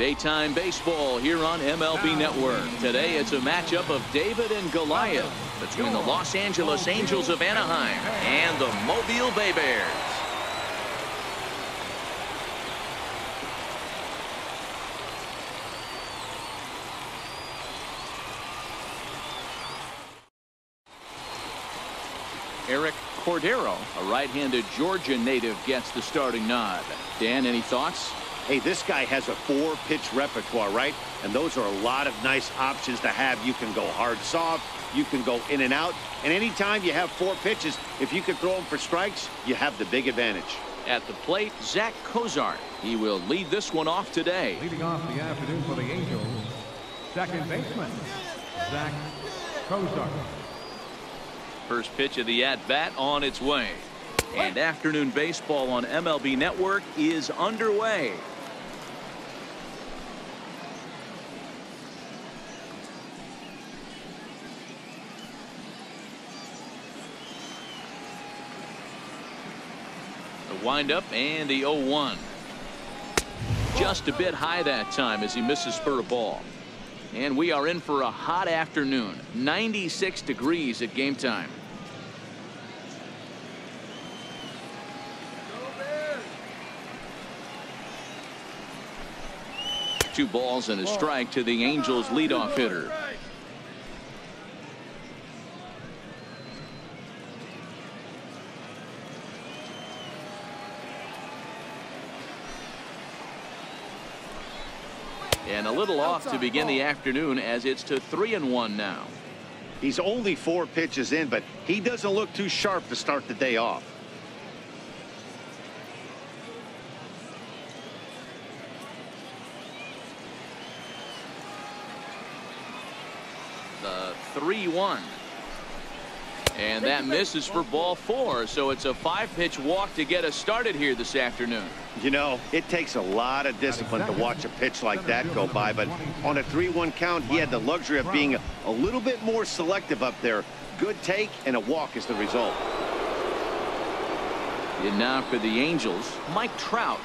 Daytime baseball here on MLB Network. Today it's a matchup of David and Goliath between the Los Angeles Angels of Anaheim and the Mobile BayBears. Eric Cordero, a right-handed Georgia native, gets the starting nod. Dan, any thoughts? Hey, this guy has a 4-pitch repertoire, right? And those are a lot of nice options to have. You can go hard, soft. You can go in and out. And anytime you have 4 pitches, if you can throw them for strikes, you have the big advantage. At the plate, Zach Cozart. He will lead this one off today. Leading off the afternoon for the Angels, second baseman, Zach Cozart. First pitch of the at-bat on its way. And afternoon baseball on MLB Network is underway. The windup and the 0-1. Just a bit high that time as he misses for a ball. And we are in for a hot afternoon. 96 degrees at game time. Two balls and a strike to the Angels leadoff hitter. And a little off to begin the afternoon as it's to 3-1 now. He's only 4 pitches in, but he doesn't look too sharp to start the day off. The 3-1. And that misses for ball 4, so it's a 5-pitch walk to get us started here this afternoon. You know, it takes a lot of discipline to watch a pitch like that go by, but on a 3-1 count, he had the luxury of being a little bit more selective up there. Good take and a walk is the result. And now for the Angels, Mike Trout.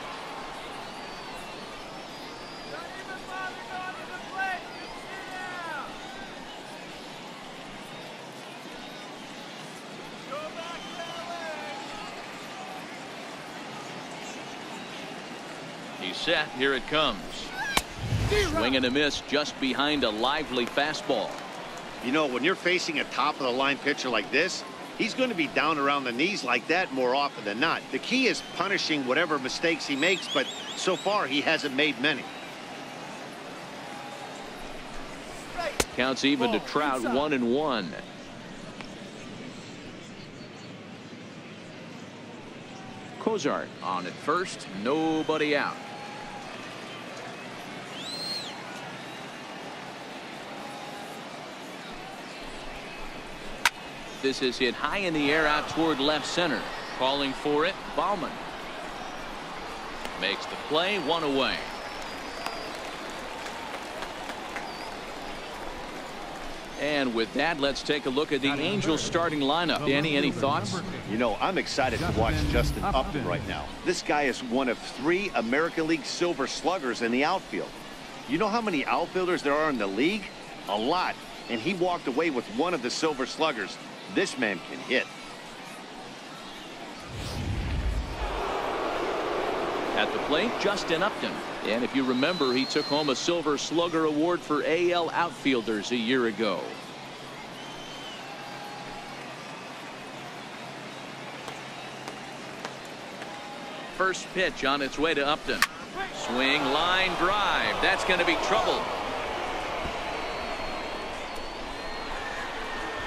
He's set. Here it comes. Swing and a miss just behind a lively fastball. You know, when you're facing a top-of-the-line pitcher like this, he's going to be down around the knees like that more often than not. The key is punishing whatever mistakes he makes, but so far he hasn't made many. Counts even to Trout, 1-1. Cozart on at first, nobody out. This is hit high in the air out toward left center. Calling for it, Bauman. Makes the play, 1 away. And with that, let's take a look at the Angels starting lineup. Danny, any thoughts? You know, I'm excited to watch Justin Upton right now. This guy is one of 3 American League Silver Sluggers in the outfield. You know how many outfielders there are in the league? A lot. And he walked away with one of the Silver Sluggers. This man can hit. At the plate, Justin Upton. And if you remember, he took home a Silver Slugger award for AL outfielders a year ago. First pitch on its way to Upton. Swing, line drive. That's going to be trouble.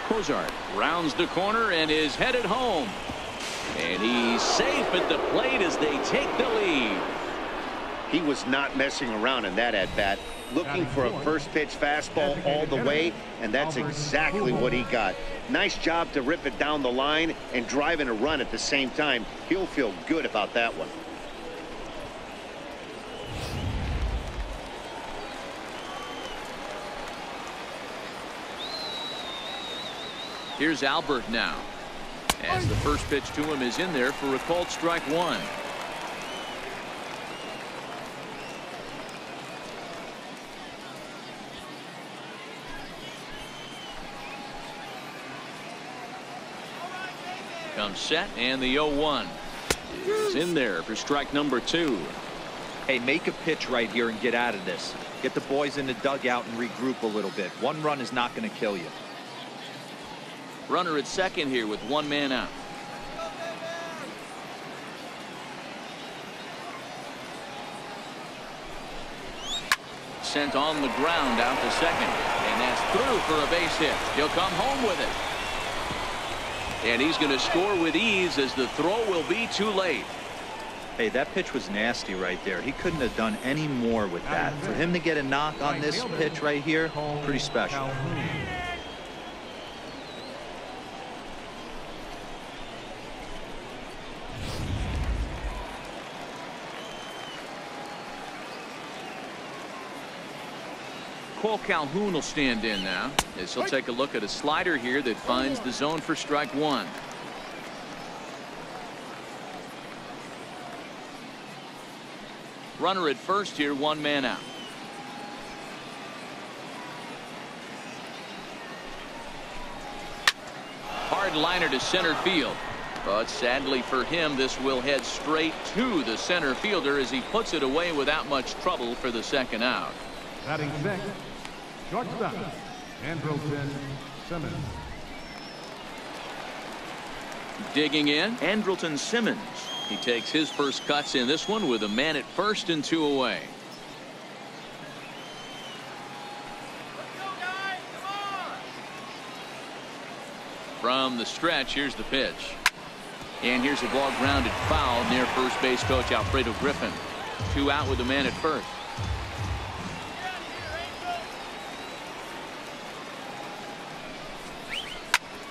Cozart rounds the corner and is headed home. And he's safe at the plate as they take the lead. He was not messing around in that at-bat, looking for a first-pitch fastball all the way, and that's exactly what he got. Nice job to rip it down the line and drive in a run at the same time. He'll feel good about that one. Here's Albert now, as the first pitch to him is in there for a called strike 1. Comes set, and the 0-1 is in there for strike number 2. Hey, make a pitch right here and get out of this. Get the boys in the dugout and regroup a little bit. One run is not going to kill you. Runner at second here with one man out. Sent on the ground out to second, and that's through for a base hit. He'll come home with it, and he's going to score with ease as the throw will be too late. Hey, that pitch was nasty right there. He couldn't have done any more with that. For him to get a knock on this pitch right here, pretty special. Cole Calhoun will stand in now as he'll take a look at a slider here that finds the zone for strike 1. Runner at first here, one man out. Hard liner to center field, but sadly for him, this will head straight to the center fielder as he puts it away without much trouble for the second out. Batting sixth, shortstop, Andrelton Simmons. Digging in, Andrelton Simmons. He takes his first cuts in this one with a man at first and 2 away. From the stretch, here's the pitch. And here's a ball grounded foul near first base coach Alfredo Griffin. 2 out with a man at first.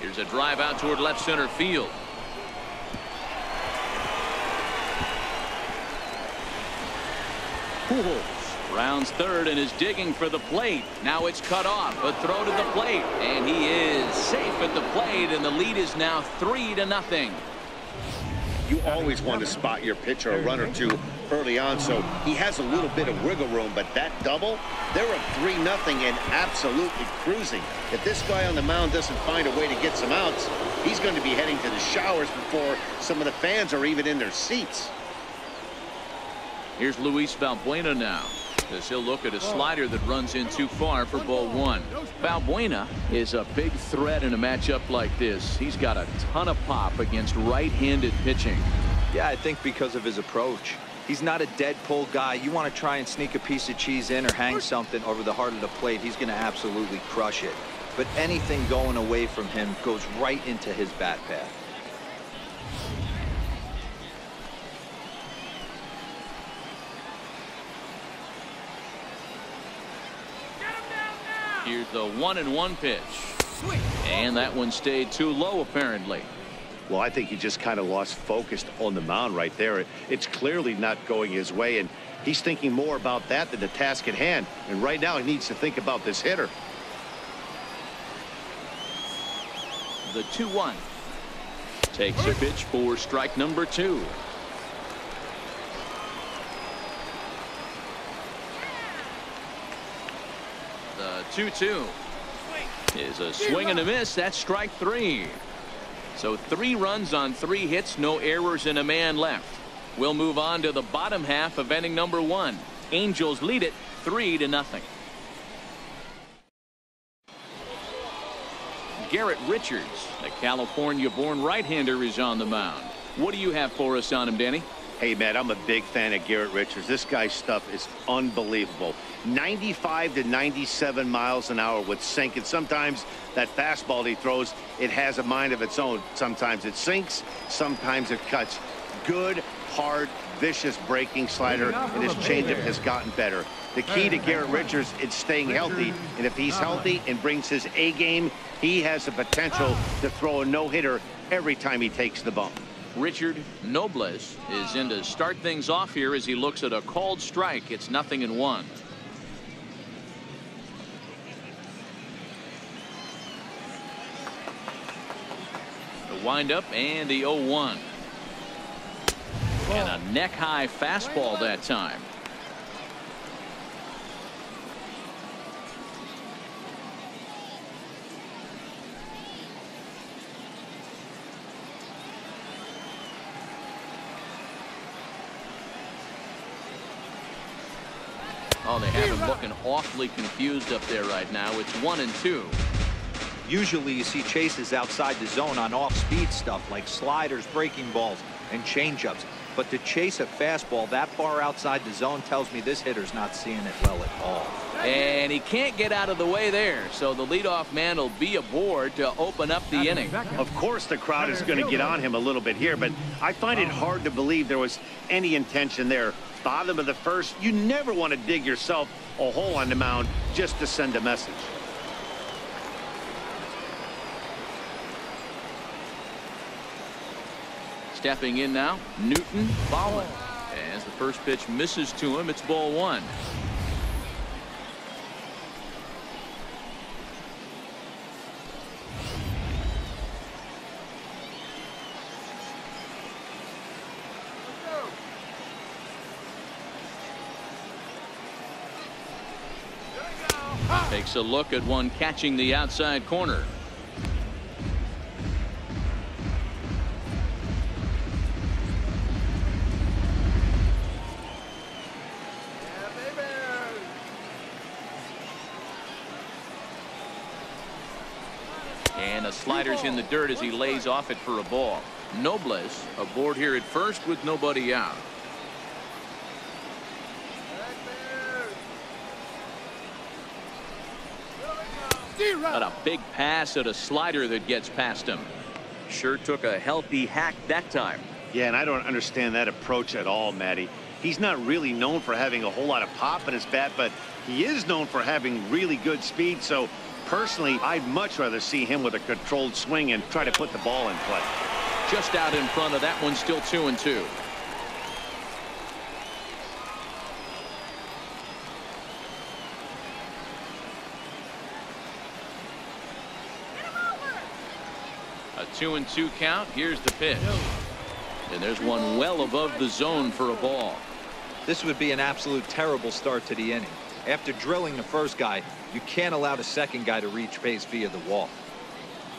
Here's a drive out toward left center field. Pujols rounds third and is digging for the plate. Now it's cut off. A throw to the plate, and he is safe at the plate, and the lead is now 3-0. You always want to spot your pitcher a run or two early on, so he has a little bit of wiggle room. But that double, they're up 3-0 and absolutely cruising. If this guy on the mound doesn't find a way to get some outs, he's going to be heading to the showers before some of the fans are even in their seats. Here's Luis Valbuena now, as he'll look at a slider that runs in too far for ball 1. Valbuena is a big threat in a matchup like this. He's got a ton of pop against right-handed pitching. Yeah, I think because of his approach. He's not a dead pull guy. You want to try and sneak a piece of cheese in or hang something over the heart of the plate, he's going to absolutely crush it. But anything going away from him goes right into his bat path. Here's the 1-1 pitch. And that one stayed too low, apparently. Well, I think he just kind of lost focus on the mound right there. It's clearly not going his way, and he's thinking more about that than the task at hand. And right now, he needs to think about this hitter. The 2-1. Takes a pitch for strike number 2. The 2-2 is a swing and a miss. That's strike 3. So 3 runs on 3 hits, no errors, and a man left. We'll move on to the bottom half of inning number 1. Angels lead it 3-0. Garrett Richards, a California-born right-hander, is on the mound. What do you have for us on him, Danny? Hey, Matt, I'm a big fan of Garrett Richards. This guy's stuff is unbelievable. 95 to 97 miles an hour with sink, and sometimes that fastball he throws, it has a mind of its own. Sometimes it sinks, sometimes it cuts. Good, hard, vicious breaking slider, and his changeup has gotten better. The key to Garrett Richards is staying healthy, and if he's healthy and brings his A game, he has the potential to throw a no-hitter every time he takes the bump. Richard Nobles is in to start things off here as he looks at a called strike. It's 0-1. The windup and the 0-1. And a neck-high fastball that time. Oh, they have him looking awfully confused up there right now. It's 1-2. Usually you see chases outside the zone on off-speed stuff like sliders, breaking balls, and changeups. But to chase a fastball that far outside the zone tells me this hitter's not seeing it well at all. And he can't get out of the way there, so the leadoff man will be aboard to open up the inning. Of course the crowd is going to get on him a little bit here, but I find it hard to believe there was any intention there. Bottom of the first, you never want to dig yourself a hole on the mound just to send a message. Stepping in now, Newton Ballin. As the first pitch misses to him, it's ball 1. Takes a look at one catching the outside corner. And a slider's in the dirt as he lays off it for a ball. Nobles aboard here at first with nobody out. Got a big pass at a slider that gets past him. Sure took a healthy hack that time. Yeah, and I don't understand that approach at all, Matty. He's not really known for having a whole lot of pop in his bat, but he is known for having really good speed. So personally, I'd much rather see him with a controlled swing and try to put the ball in play. Just out in front of that one, still 2-2. A 2-2 count. Here's the pitch. And there's one well above the zone for a ball. This would be an absolute terrible start to the inning. After drilling the first guy, you can't allow the second guy to reach base via the wall.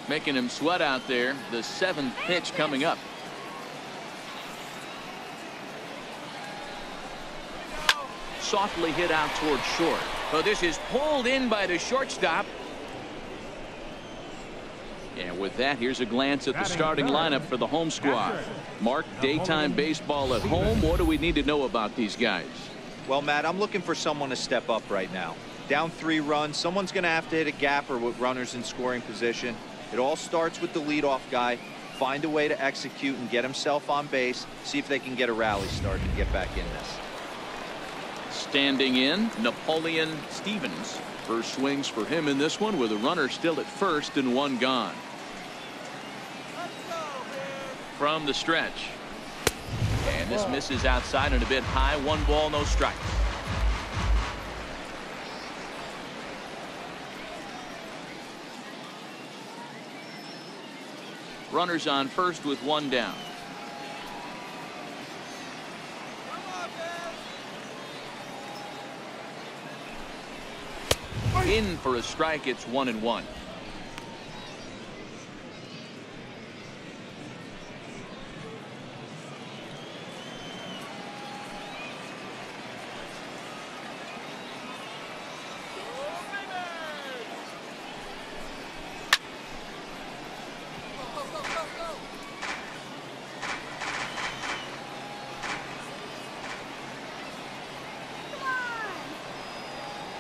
Making him sweat out there. The 7th pitch coming up. Softly hit out towards short. So this is pulled in by the shortstop. And with that, here's a glance at the starting lineup for the home squad. Mark, daytime baseball at home. What do we need to know about these guys? Well, Matt, I'm looking for someone to step up right now. Down 3 runs, someone's going to have to hit a gapper with runners in scoring position. It all starts with the leadoff guy. Find a way to execute and get himself on base. See if they can get a rally started and get back in this. Standing in, Napoleon Stevens. First swings for him in this one with a runner still at first and 1 gone. From the stretch. And this misses outside and a bit high. 1 ball, no strikes. Runners on first with 1 down. In for a strike. It's 1-1.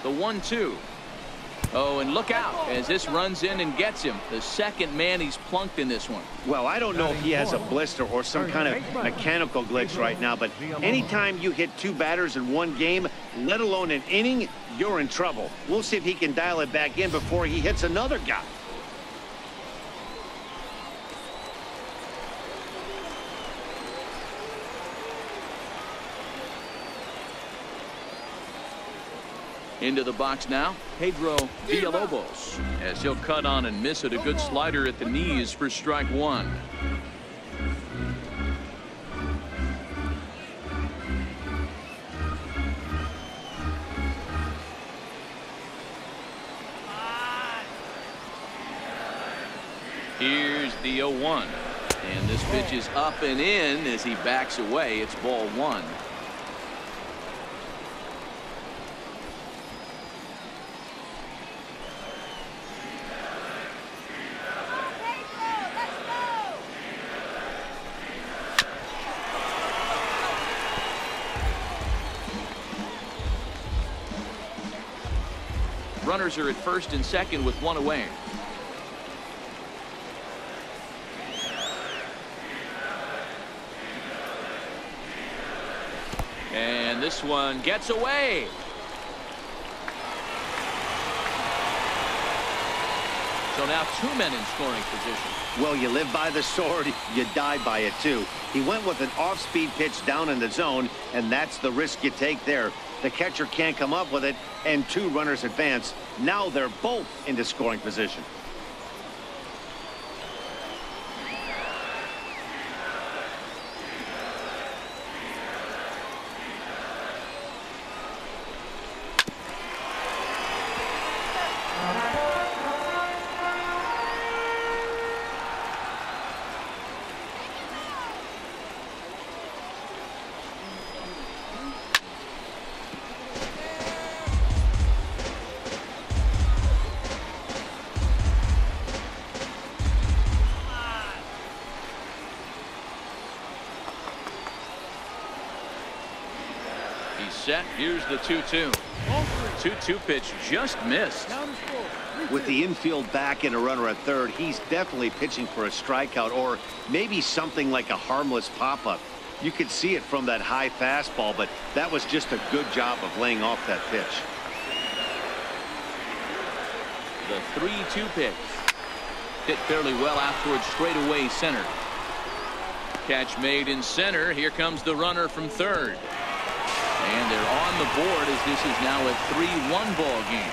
The 1-2. Oh, and look out as this runs in and gets him. The second man he's plunked in this one. Well, I don't know if he has a blister or some kind of mechanical glitch right now, but anytime you hit 2 batters in 1 game, let alone an inning, you're in trouble. We'll see if he can dial it back in before he hits another guy. Into the box now, Pedro Villalobos, as he'll cut on and miss it. A good slider at the knees for strike 1. Here's the 0-1. And this pitch is up and in as he backs away. It's ball 1. Runners are at first and second with one away. And this one gets away. So now 2 men in scoring position. Well, you live by the sword, you die by it too. He went with an off-speed pitch down in the zone, and that's the risk you take there. The catcher can't come up with it, and 2 runners advance. Now they're both into scoring position. Set. Here's the 2-2. 2-2 pitch just missed. With the infield back and a runner at third, he's definitely pitching for a strikeout or maybe something like a harmless pop-up. You could see it from that high fastball, but that was just a good job of laying off that pitch. The 3-2 pitch. Hit fairly well out towards straightaway center. Catch made in center. Here comes the runner from third. And they're on the board as this is now a 3-1 ball game.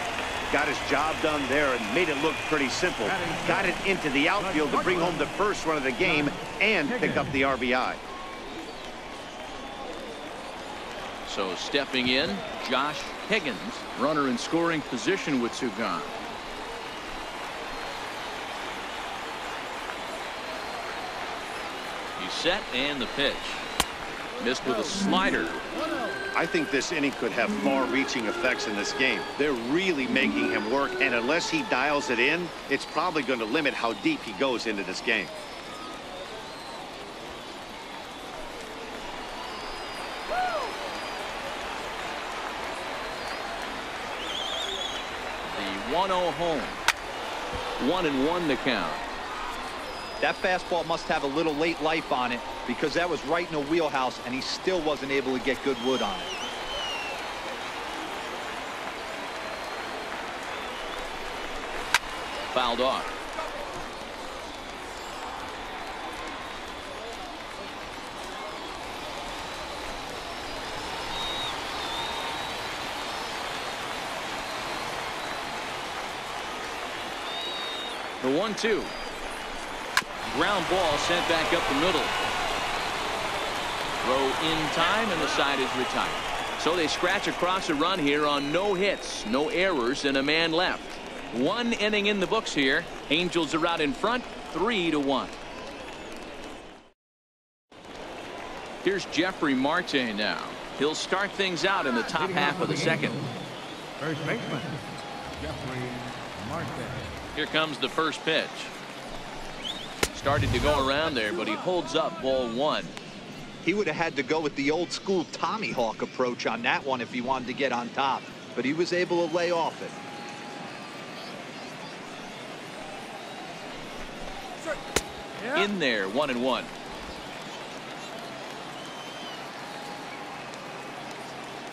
Got his job done there and made it look pretty simple. Got it into the outfield to bring home the first run of the game and pick up the RBI. So stepping in, Josh Higgins, runner in scoring position with 2 gone. He's set and the pitch. Missed with a slider. I think this inning could have far-reaching effects in this game. They're really making him work, and unless he dials it in, it's probably going to limit how deep he goes into this game. The 1-0 home. 1-1 the count. That fastball must have a little late life on it because that was right in the wheelhouse and he still wasn't able to get good wood on it. Fouled off. The 1-2. Ground ball sent back up the middle. Throw in time and the side is retired. So they scratch across a run here on no hits, no errors, and a man left. 1 inning in the books here. Angels are out in front, 3-1. Here's Jeffrey Marte now. He'll start things out in the top half of the second. First baseman, Jeffrey Marte. Here comes the first pitch. Started to go around there, but he holds up ball 1. He would have had to go with the old school Tommy Hawk approach on that one if he wanted to get on top, but he was able to lay off it. In there, 1-1.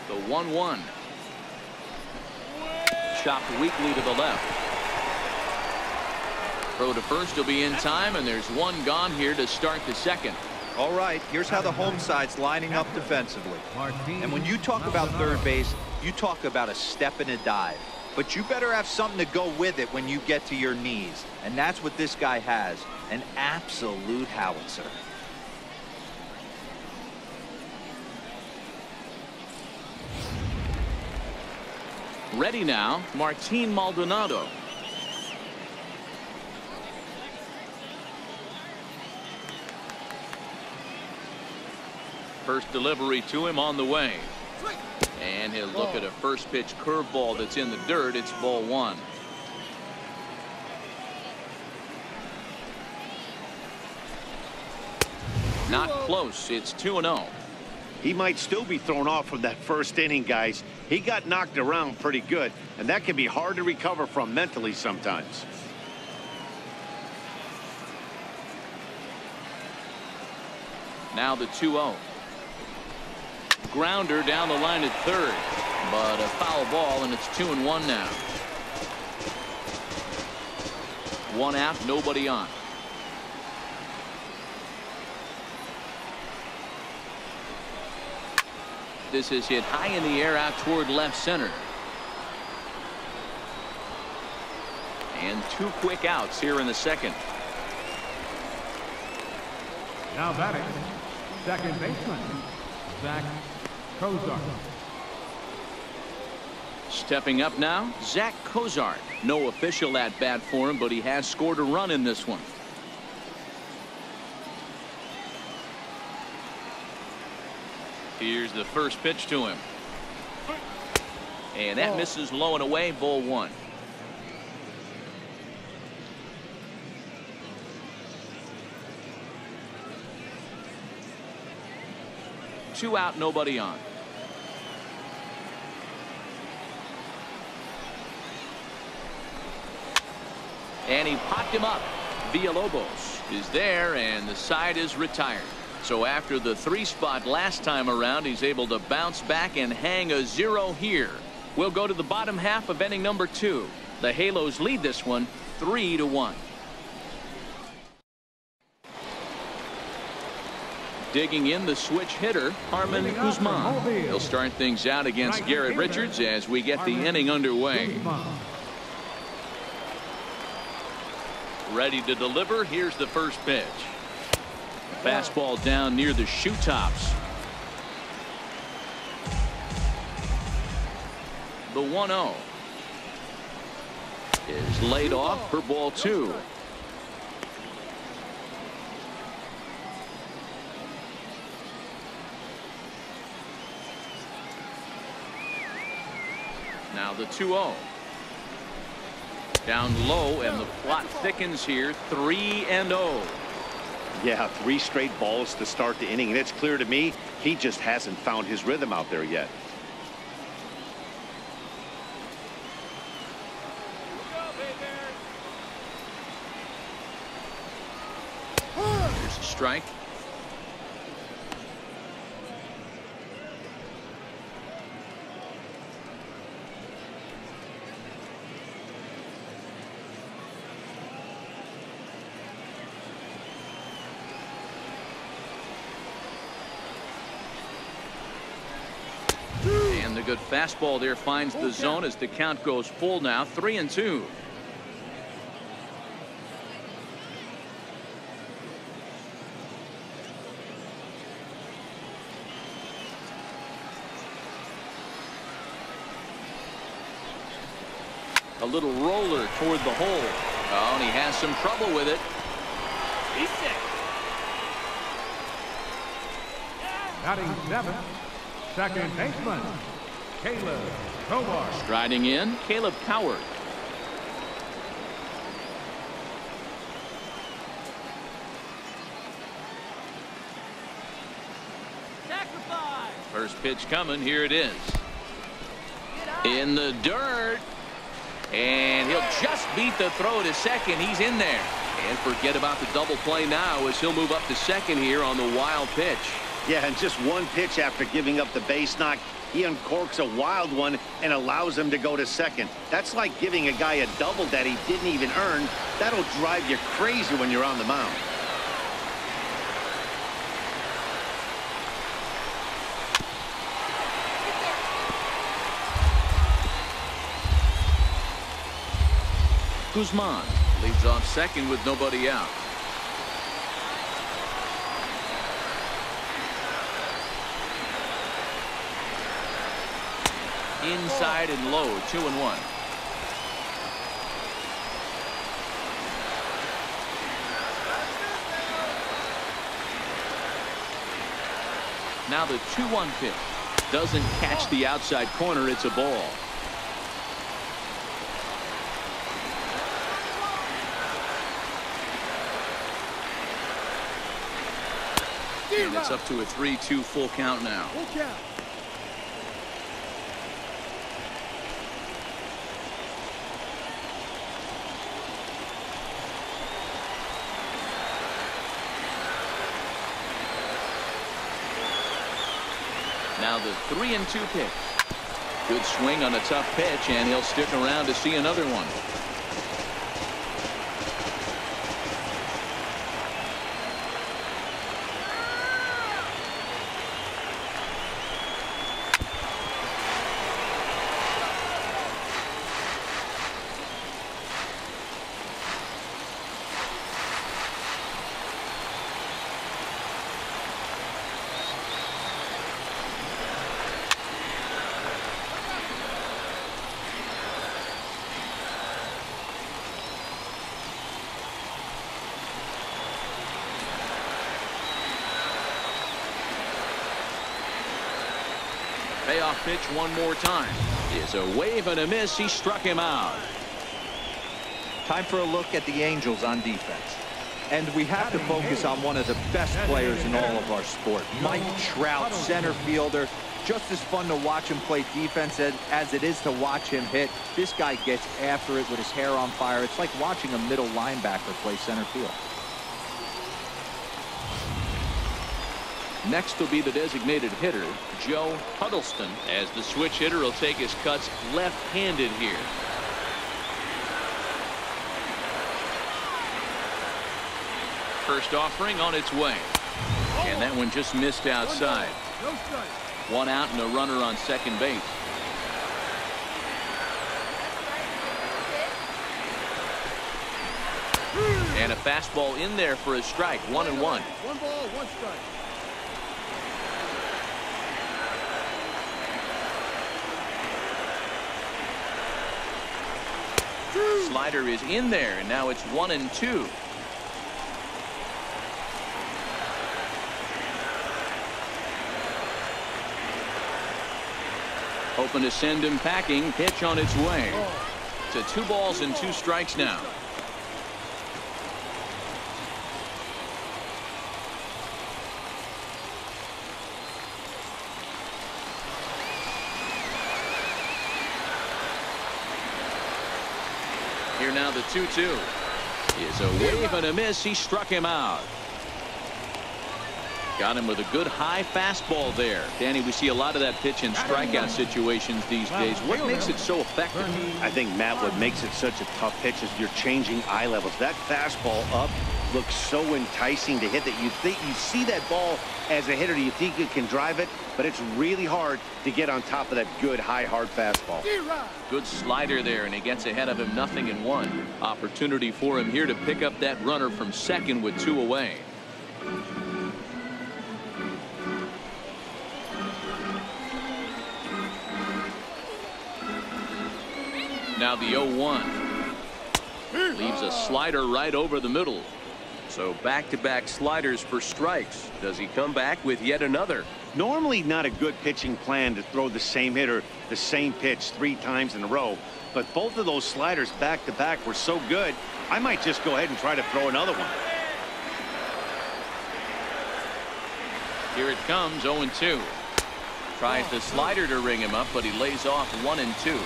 The 1-1. Chopped weakly to the left. Throw to first will be in time, and there's 1 gone here to start the second. All right, here's how the home side's lining up defensively. And when you talk about third base, you talk about a step and a dive. But you better have something to go with it when you get to your knees. And that's what this guy has, an absolute howitzer. Ready now, Martin Maldonado. First delivery to him on the way. And he'll look at a first pitch curveball that's in the dirt. It's ball 1. Not close. It's 2-0. He might still be thrown off from that first inning, guys. He got knocked around pretty good, and that can be hard to recover from mentally sometimes. Now the 2-0. Grounder down the line at third, but a foul ball, and it's 2-1 now. One out, nobody on. This is hit high in the air out toward left center. And 2 quick outs here in the second. Now batting, second baseman, Zach Cozart. Stepping up now, Zach Cozart. No official at bat for him, but he has scored a run in this one. Here's the first pitch to him. And that misses low and away, ball 1. Two out, nobody on. And he popped him up. Villalobos is there, and the side is retired. So after the 3 spot last time around, he's able to bounce back and hang a 0 here. We'll go to the bottom half of inning number 2. The Halos lead this one 3-1. Digging in, the switch hitter, Harman Guzman. He'll start things out against Garrett Richards as we get the inning underway. Ready to deliver. Here's the first pitch. Fastball down near the shoe tops. The 1-0 is laid off for ball 2. Now the 2-0. Down low, and the plot thickens here. 3-0. Yeah, 3 straight balls to start the inning, and it's clear to me he just hasn't found his rhythm out there yet. Here's a strike. And the good fastball there finds the zone as the count goes full now. 3-2. A little roller toward the hole. Oh, and he has some trouble with it. He's sick. Batting 7, second baseman, Caleb Coward. Striding in, Caleb Coward. Sacrifice. First pitch coming. Here it is. In the dirt. And he'll just beat the throw to second. He's in there. And forget about the double play now as he'll move up to second here on the wild pitch. Yeah, and just one pitch after giving up the base knock, he uncorks a wild one and allows him to go to second. That's like giving a guy a double that he didn't even earn. That'll drive you crazy when you're on the mound. Guzman leads off second with nobody out. Inside and low, 2-1. Now the 2-1 pitch doesn't catch the outside corner. It's a ball. And it's up to a 3-2 full count now. Now the 3-2 pitch. Good swing on a tough pitch, and he'll stick around to see another one. Payoff pitch one more time. It's a wave and a miss. He struck him out. Time for a look at the Angels on defense. And we have to focus on one of the best players in all of our sport. Mike Trout, center fielder. Just as fun to watch him play defense as it is to watch him hit. This guy gets after it with his hair on fire. It's like watching a middle linebacker play center field. Next will be the designated hitter, Joe Huddleston, as the switch hitter will take his cuts left-handed here. First offering on its way. And that one just missed outside. One out and a runner on second base. And a fastball in there for a strike. 1-1. 1 ball, 1 strike. Slider is in there, and now it's 1-2. Hoping to send him packing. Pitch on its way. To 2 balls and 2 strikes now. Here now the 2-2 is a wave and a miss. He struck him out. Got him with a good high fastball there. Danny, we see a lot of that pitch in strikeout situations these days. What makes it so effective? I think, Matt, what makes it such a tough pitch is you're changing eye levels. That fastball up looks so enticing to hit that you see that ball as a hitter. You think you can drive it, but it's really hard to get on top of that good high hard fastball. Good slider there, and he gets ahead of him 0-1. Opportunity for him here to pick up that runner from second with 2 away. Now the 0-1 leaves a slider right over the middle. So back-to-back sliders for strikes. Does he come back with yet another? Normally not a good pitching plan to throw the same hitter the same pitch 3 times in a row, but both of those sliders back-to-back were so good, I might just go ahead and try to throw another one. Here it comes, 0-2. Tries the slider to ring him up, but he lays off 1-2.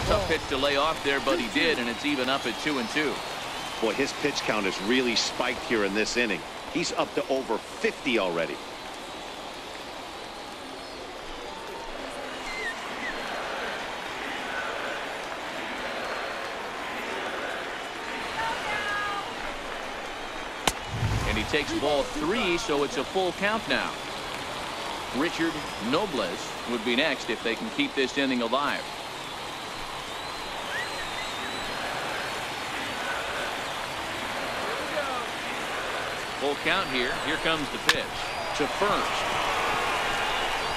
Tough pitch to lay off there, but he did, and it's even up at 2-2. Boy, his pitch count has really spiked here in this inning. He's up to over 50 already. And he takes ball 3, so it's a full count now. Richard Nobles would be next if they can keep this inning alive. Full count here. Here comes the pitch to first.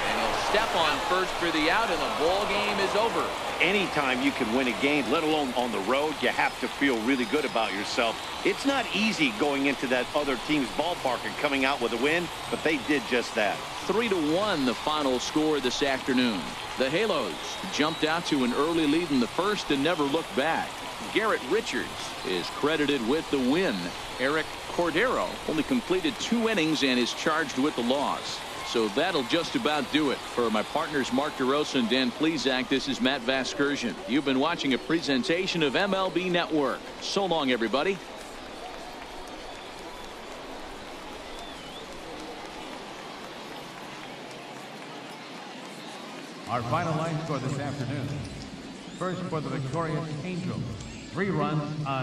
And he'll step on first for the out, and the ball game is over. Anytime you can win a game, let alone on the road, you have to feel really good about yourself. It's not easy going into that other team's ballpark and coming out with a win, but they did just that. 3-1 the final score this afternoon. The Halos jumped out to an early lead in the first and never looked back. Garrett Richards is credited with the win. Eric Cordero only completed 2 innings and is charged with the loss. So that'll just about do it. For my partners Mark DeRosa and Dan Plesac, this is Matt Vasgersian. You've been watching a presentation of MLB Network. So long, everybody. Our final line score this afternoon. First for the victorious Angels, 3 runs on